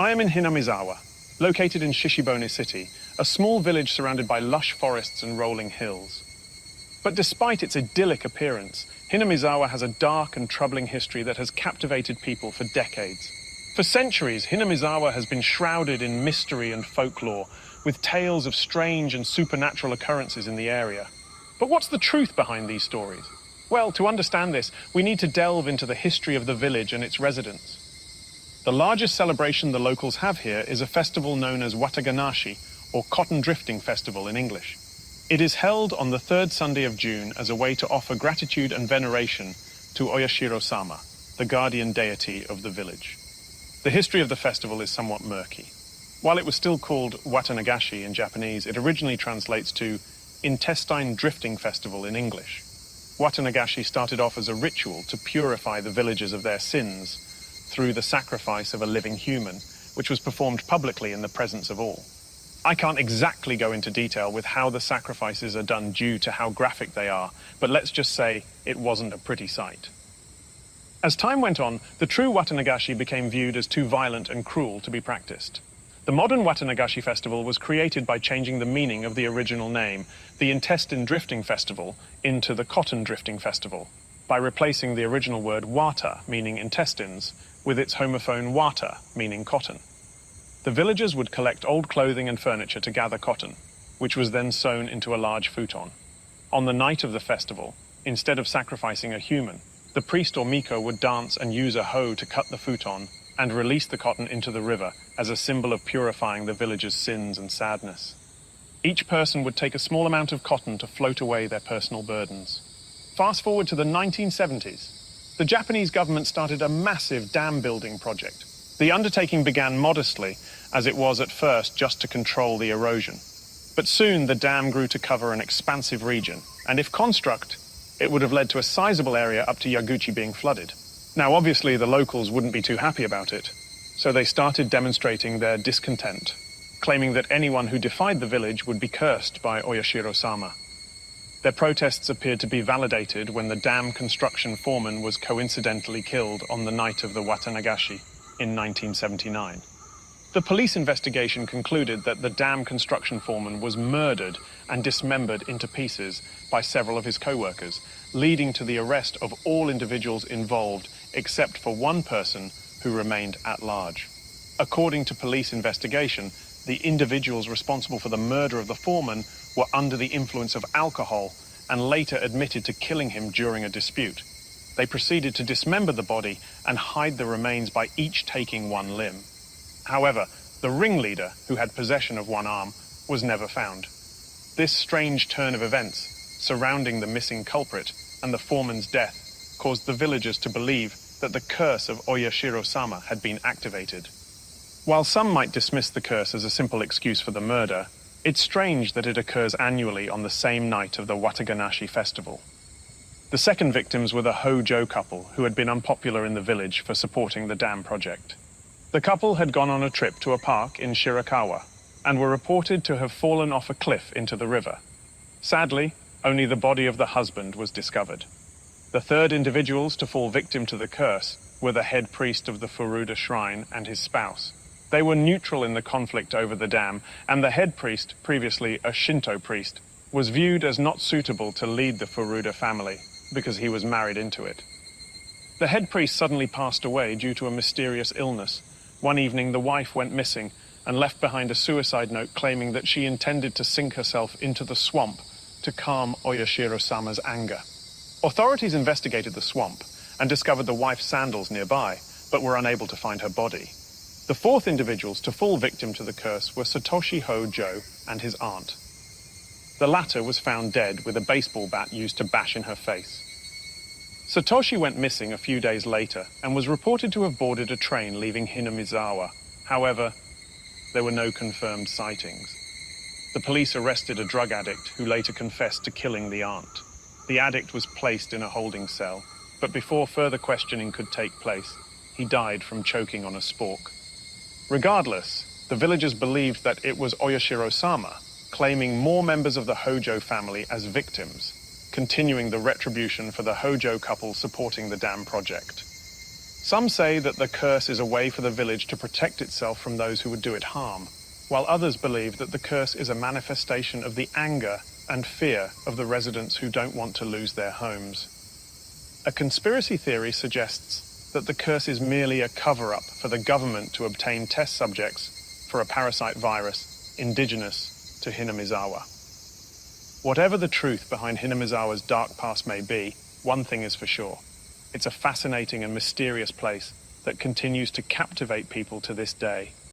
I am in Hinamizawa, located in Shishibone City, a small village surrounded by lush forests and rolling hills. But despite its idyllic appearance, Hinamizawa has a dark and troubling history that has captivated people for decades. For centuries, Hinamizawa has been shrouded in mystery and folklore, with tales of strange and supernatural occurrences in the area. But what's the truth behind these stories? Well, to understand this, we need to delve into the history of the village and its residents. The largest celebration the locals have here is a festival known as Wataganashi, or Cotton Drifting Festival in English. It is held on the third Sunday of June as a way to offer gratitude and veneration to Oyashiro-sama, the guardian deity of the village. The history of the festival is somewhat murky. While it was still called Watanagashi in Japanese, it originally translates to Intestine Drifting Festival in English. Watanagashi started off as a ritual to purify the villagers of their sins through the sacrifice of a living human, which was performed publicly in the presence of all. I can't exactly go into detail with how the sacrifices are done due to how graphic they are, but let's just say it wasn't a pretty sight. As time went on, the true Watanagashi became viewed as too violent and cruel to be practiced. The modern Watanagashi festival was created by changing the meaning of the original name, the Intestine Drifting Festival, into the Cotton Drifting Festival, by replacing the original word wata, meaning intestines, with its homophone wata, meaning cotton. The villagers would collect old clothing and furniture to gather cotton, which was then sewn into a large futon. On the night of the festival, instead of sacrificing a human, the priest or miko would dance and use a hoe to cut the futon and release the cotton into the river as a symbol of purifying the villagers' sins and sadness. Each person would take a small amount of cotton to float away their personal burdens. Fast forward to the 1970s. The Japanese government started a massive dam building project. The undertaking began modestly, as it was at first just to control the erosion. But soon the dam grew to cover an expansive region, and if construct, it would have led to a sizable area up to Yaguchi being flooded. Now, obviously, the locals wouldn't be too happy about it, so they started demonstrating their discontent, claiming that anyone who defied the village would be cursed by Oyashiro-sama. Their protests appeared to be validated when the dam construction foreman was coincidentally killed on the night of the Watanagashi in 1979. The police investigation concluded that the dam construction foreman was murdered and dismembered into pieces by several of his co-workers, leading to the arrest of all individuals involved except for one person who remained at large. According to police investigation, the individuals responsible for the murder of the foreman were under the influence of alcohol and later admitted to killing him during a dispute. They proceeded to dismember the body and hide the remains by each taking one limb. However, the ringleader, who had possession of one arm, was never found. This strange turn of events surrounding the missing culprit and the foreman's death caused the villagers to believe that the curse of Oyashiro-sama had been activated. While some might dismiss the curse as a simple excuse for the murder, it's strange that it occurs annually on the same night of the Wataganashi festival. The second victims were the Hojo couple, who had been unpopular in the village for supporting the dam project. The couple had gone on a trip to a park in Shirakawa and were reported to have fallen off a cliff into the river. Sadly, only the body of the husband was discovered. The third individuals to fall victim to the curse were the head priest of the Furuda shrine and his spouse. They were neutral in the conflict over the dam, and the head priest, previously a Shinto priest, was viewed as not suitable to lead the Furuda family because he was married into it. The head priest suddenly passed away due to a mysterious illness. One evening, the wife went missing and left behind a suicide note claiming that she intended to sink herself into the swamp to calm Oyashiro-sama's anger. Authorities investigated the swamp and discovered the wife's sandals nearby, but were unable to find her body. The fourth individuals to fall victim to the curse were Satoshi Hojo and his aunt. The latter was found dead with a baseball bat used to bash in her face. Satoshi went missing a few days later and was reported to have boarded a train leaving Hinamizawa. However, there were no confirmed sightings. The police arrested a drug addict who later confessed to killing the aunt. The addict was placed in a holding cell, but before further questioning could take place, he died from choking on a spork. Regardless, the villagers believed that it was Oyashiro-sama, claiming more members of the Hojo family as victims, continuing the retribution for the Hojo couple supporting the dam project. Some say that the curse is a way for the village to protect itself from those who would do it harm, while others believe that the curse is a manifestation of the anger and fear of the residents who don't want to lose their homes. A conspiracy theory suggests that the curse is merely a cover-up for the government to obtain test subjects for a parasite virus indigenous to Hinamizawa. Whatever the truth behind Hinamizawa's dark past may be, one thing is for sure. It's a fascinating and mysterious place that continues to captivate people to this day.